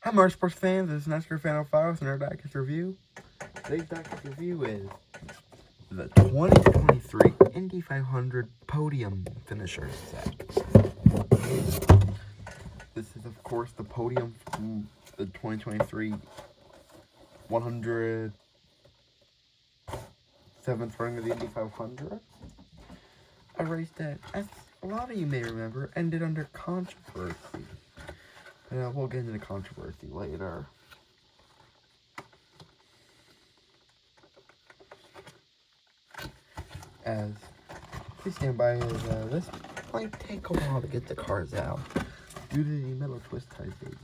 Hi, Motorsports fans. This is NASCAR Fan 05 with another diecast review. Today's diecast review is the 2023 Indy 500 Podium Finisher set. This is, of course, the podium from the 2023 107th running of the Indy 500. A race that, as a lot of you may remember, ended under controversy. We'll get into the controversy later. As please stand by, as this might take a while to get the cars out due to the metal twist ties they use.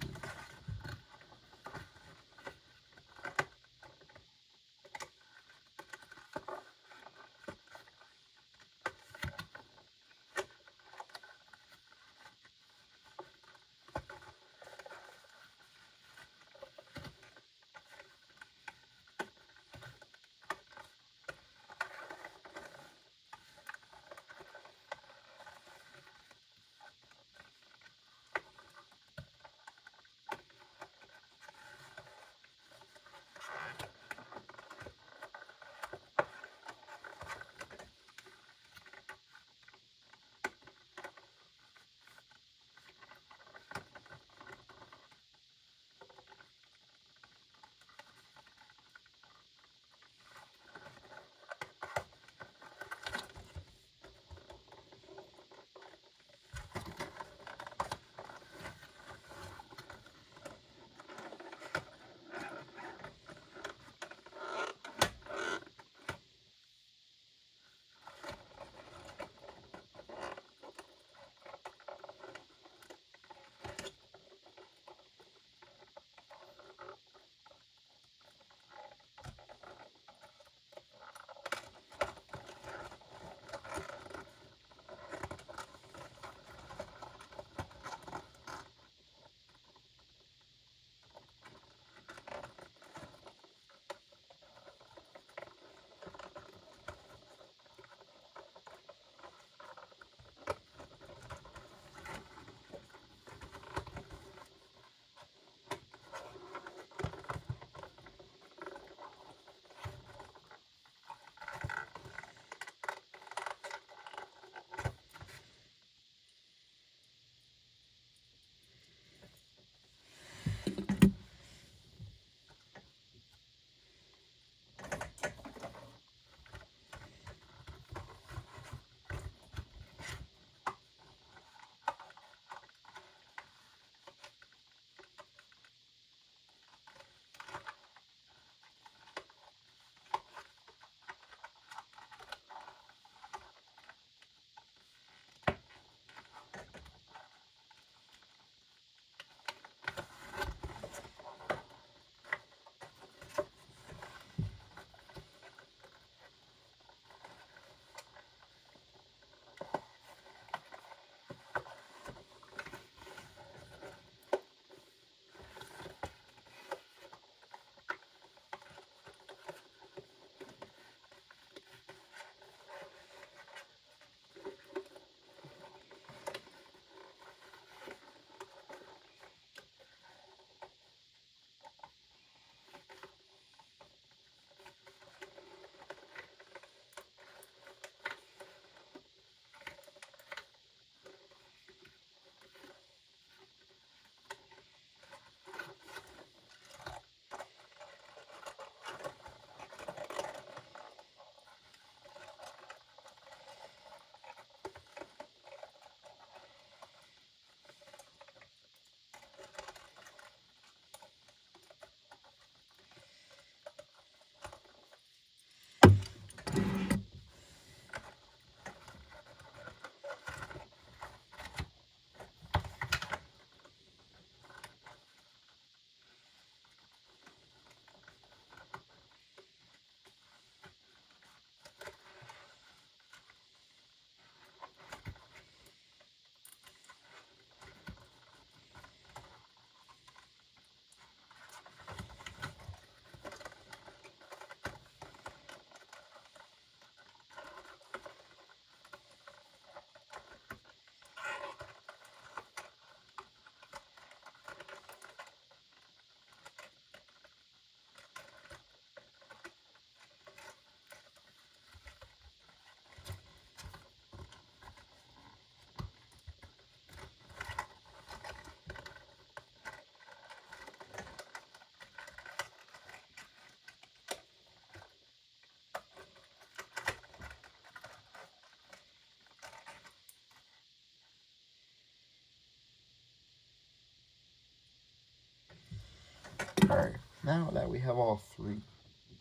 Alright, now that we have all 3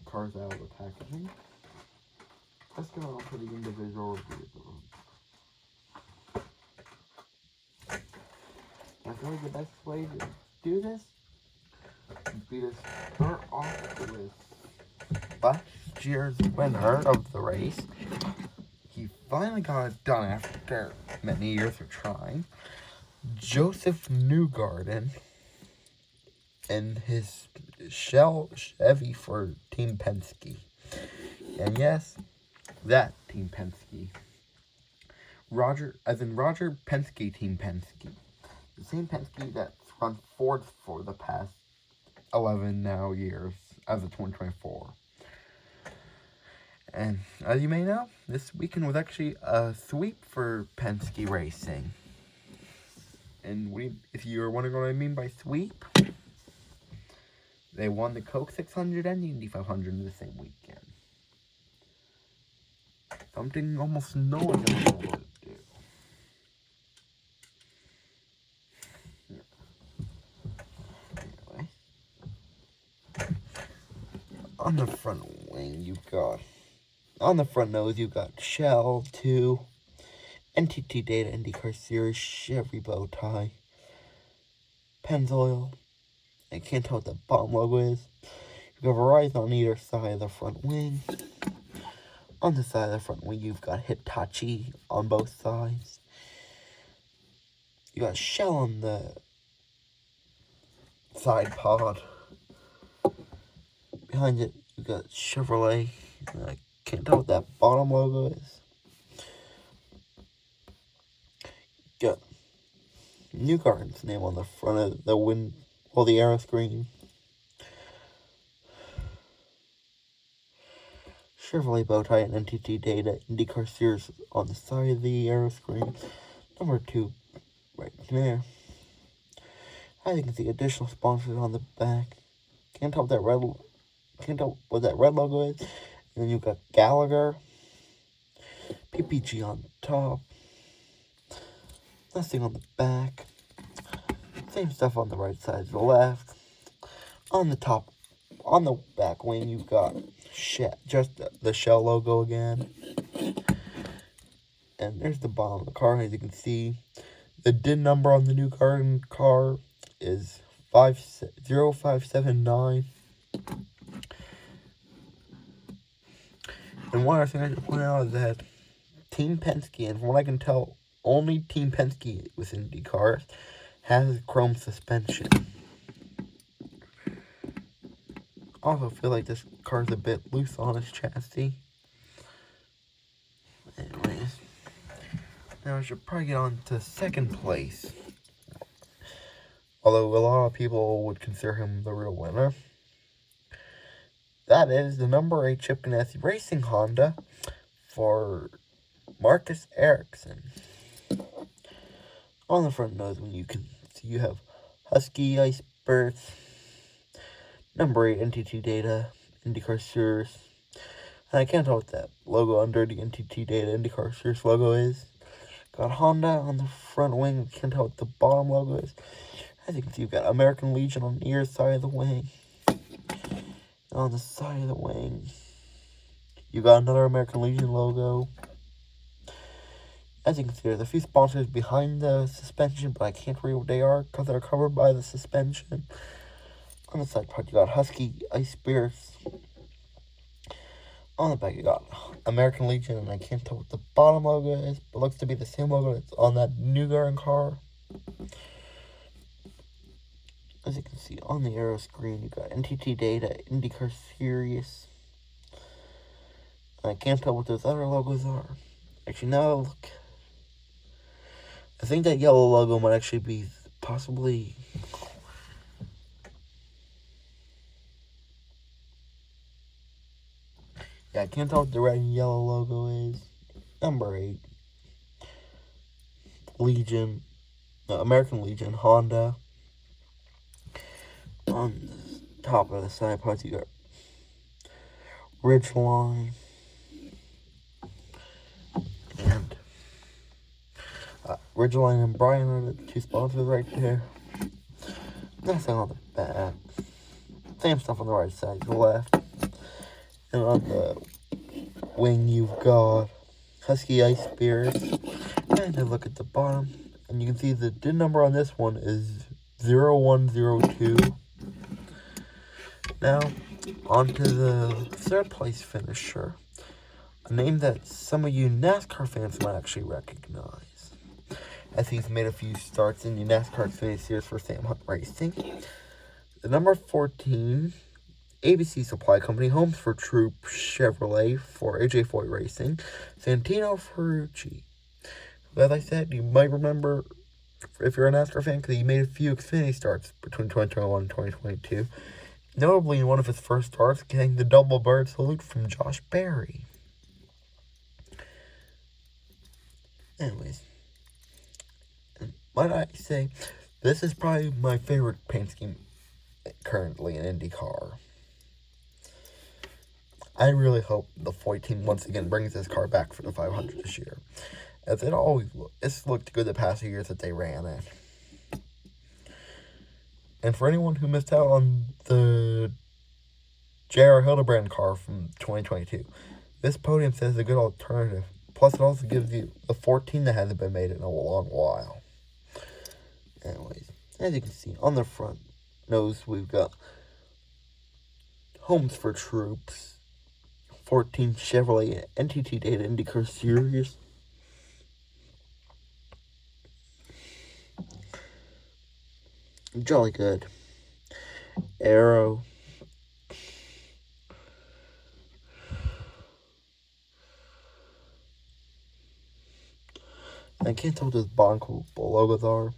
cars out of the packaging, let's go on to the individual reviews of them. I feel like the best way to do this would be to start off with last year's winner of the race. He finally got it done after many years of trying. Joseph Newgarden and his Chevy for Team Penske. And yes, that Team Penske. Roger Penske, Team Penske. The same Penske that's run Ford for the past 11 now years as of 2024. And as you may know, this weekend was actually a sweep for Penske Racing. And if you were wondering what I mean by sweep, they won the Coke 600 and the Indy 500 in the same weekend. Something almost no one ever able to do. Anyway, on the front nose, you've got Shell 2, NTT Data IndyCar Series, Chevy bow tie, Pennzoil. I can't tell what the bottom logo is. You've got Verizon on either side of the front wing. On the side of the front wing, you've got Hitachi on both sides. You got Shell on the side pod. Behind it, you got Chevrolet. I can't tell what that bottom logo is. Got Newgarden's name on the front of the arrow screen. Chevrolet bow tie and NTT Data IndyCar Series on the side of the arrow screen. Number 2 right there. As you can see, additional sponsors on the back. Can't tell what that red logo is. And then you've got Gallagher, PPG on top. Nothing on the back. Same stuff on the right side to the left. On the back wing, you've got just the Shell logo again. And there's the bottom of the car. As you can see, the DIN number on the Newgarden car is 0579. And one other thing I should point out is that Team Penske, and from what I can tell, only Team Penske with Indy cars has chrome suspension. Also feel like this car's a bit loose on its chassis. Anyways, now I should probably get on to second place. Although a lot of people would consider him the real winner. That is the number 8 Chip Ganassi Racing Honda for Marcus Ericsson. On the front nose, when you can see, you have Husky Ice Burst, number 8 NTT Data IndyCar Series. And I can't tell what that logo under the NTT Data IndyCar Series logo is. Got Honda on the front wing. Can't tell what the bottom logo is. As you can see, you've got American Legion on either side of the wing. On the side of the wing, you got another American Legion logo. As you can see, there's a few sponsors behind the suspension, but I can't read what they are because they're covered by the suspension. On the side part, you got Husky Ice Spears. On the back, you got American Legion, and I can't tell what the bottom logo is, but it looks to be the same logo that's on that Newgarden car. As you can see on the arrow screen, you got NTT Data IndyCar Series. I can't tell what those other logos are. Actually, now look. I think that yellow logo might actually be possibly. Yeah, I can't tell what the red and yellow logo is. Number 8. American Legion, Honda. On the top of the side parts, you got Ridgeline and Ridgeline and Brian are the 2 sponsors right there. Nothing on the back. Same stuff on the right side to the left. And on the wing, you've got Husky Ice Spirits. And then look at the bottom, and you can see the DIN number on this one is 0102. Now, on to the third place finisher. A name that some of you NASCAR fans might actually recognize, as he's made a few starts in the NASCAR Xfinity Series for Sam Hunt Racing. The number 14, ABC Supply Company, Homes for Troop Chevrolet for AJ Foyt Racing, Santino Ferrucci. As I said, you might remember, if you're a NASCAR fan, because he made a few Xfinity starts between 2021 and 2022. Notably, in one of his first starts, getting the double bird salute from Josh Berry. Anyways, might I say, this is probably my favorite paint scheme currently in IndyCar. I really hope the Foyt team once again brings this car back for the 500 this year, as it's looked good the past few years that they ran it. And for anyone who missed out on the J.R. Hildebrand car from 2022, this Poduim Set is a good alternative. Plus, it also gives you the 14 that hasn't been made in a long while. Anyways, as you can see, on the front nose, we've got Homes for Troops, 14 Chevrolet NTT Data IndyCar Series. Jolly good. Arrow. I can't tell what those Bonko logos are.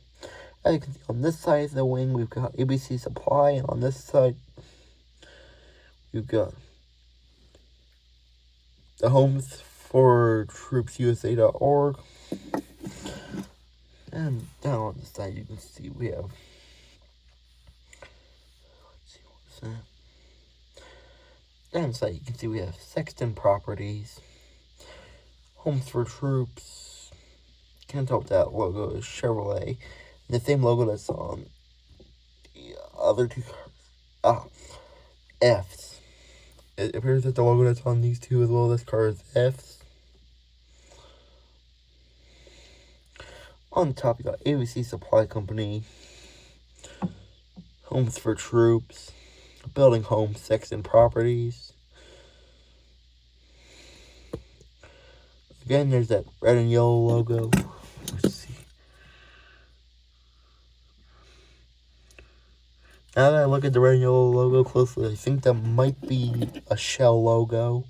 As you can see, on this side of the wing, we've got ABC Supply, and on this side, we've got the Homes for Troops USA.org. And down on the side, you can see we have, let's see, what's that? Down the side, you can see we have Sexton Properties, Homes for Troops. Can't tell if that logo is Chevrolet. The same logo that's on the other two cars. F's. It appears that the logo that's on these two as well, this car is F's. On top, you got ABC Supply Company, Homes for Troops, Building Homes, Sexton Properties. Again, there's that red and yellow logo. Let's see. Now that I look at the red and yellow logo closely, I think that might be a Shell logo.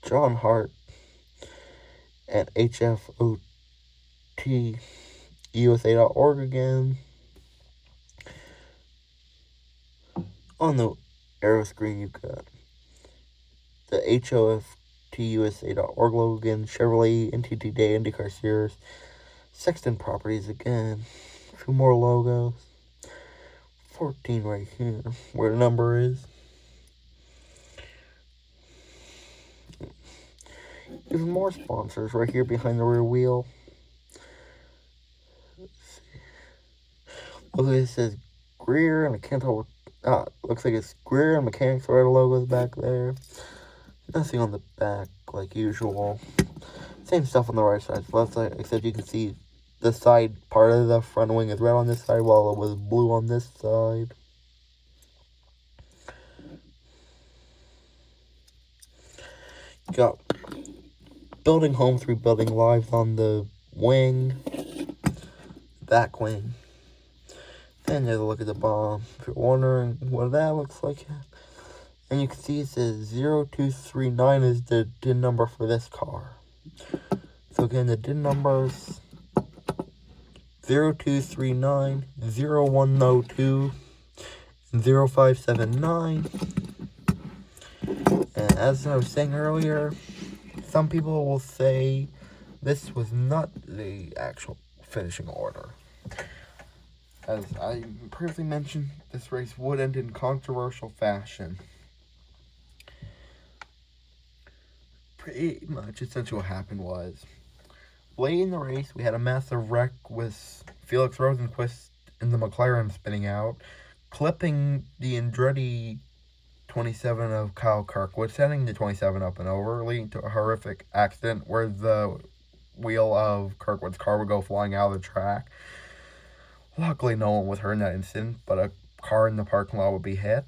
John Hart at HFOT USA.org again. On the arrow screen, you've got the HOFTUSA.org logo again, Chevrolet NTT Day IndyCar Series, Sexton Properties again, a few more logos, 14 right here, where the number is. Even more sponsors right here behind the rear wheel. Let's see. Looks like it says Greer, and I can't tell what. Looks like it's Greer and Mechanics Red logos back there. Nothing on the back like usual. Same stuff on the right side, left side, except you can see the side part of the front wing is red on this side while it was blue on this side. Got Building Homes, Rebuilding Lives on the wing, back wing. And there's a look at the bottom. If you're wondering what that looks like. And you can see it says 0239 is the DIN number for this car. So again, the DIN numbers 0239, 0102, and 0579. And as I was saying earlier, some people will say this was not the actual finishing order. As I previously mentioned, this race would end in controversial fashion. pretty much essentially what happened was, late in the race, we had a massive wreck with Felix Rosenquist in the McLaren spinning out, clipping the Andretti 27 of Kyle Kirkwood, setting the 27 up and over, leading to a horrific accident where the wheel of Kirkwood's car would go flying out of the track. Luckily, no one was hurt in that incident, but a car in the parking lot would be hit,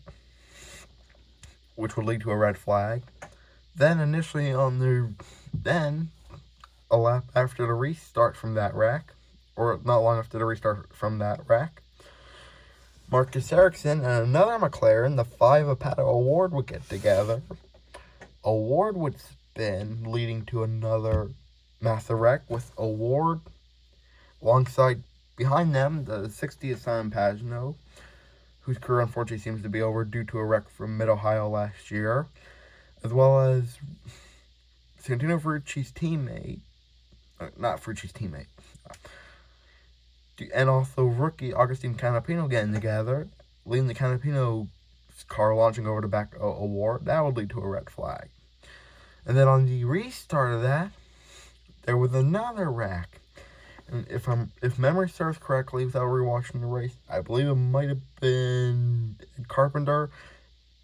which would lead to a red flag. Then, a lap after the restart from that wreck, or not long after the restart from that wreck, Marcus Ericsson and another McLaren, the 5 of Pato O'Ward, would get together. O'Ward would spin, leading to another massive wreck with O'Ward alongside, behind them, the 60th Simon Pagenaud, whose career unfortunately seems to be over due to a wreck from Mid-Ohio last year, as well as Santino Ferrucci's teammate, and also rookie Agustin Canapino getting together, leading the Canapino car launching over the back of O'Ward. That would lead to a red flag. And then on the restart of that, there was another wreck. And if memory serves correctly, without rewatching the race, I believe it might have been Carpenter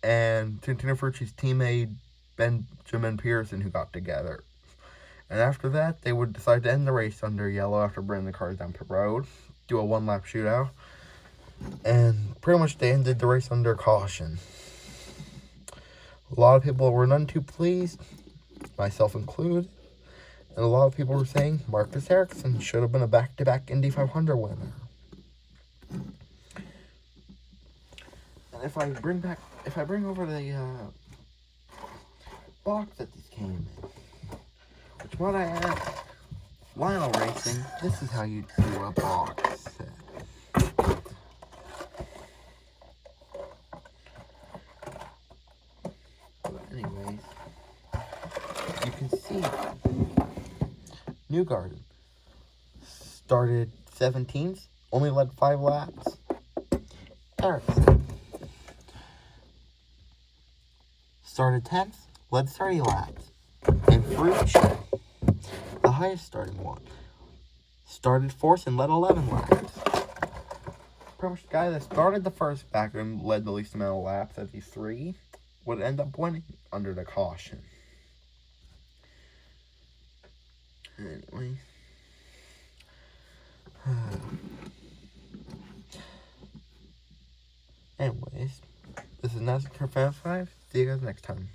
and Santino Ferrucci's teammate Benjamin Pearson who got together. And after that, they would decide to end the race under yellow after bringing the cars down pit road, do a one-lap shootout, and pretty much they ended the race under caution. A lot of people were none too pleased, myself included, and a lot of people were saying Marcus Ericsson should have been a back-to-back Indy 500 winner. And if I bring over the box that these came in, which when I asked Lionel Racing, this is how you do a box set. But anyways, you can see Newgarden started 17th, only led 5 laps. Ericsson started 10th, led 30 laps. And Ferrucci, the highest starting one, started 4th and led 11 laps. Pretty much the guy that started the first back and led the least amount of laps at these 3 would end up winning under the caution. Anyways, this is NASCAR Fan 5. See you guys next time.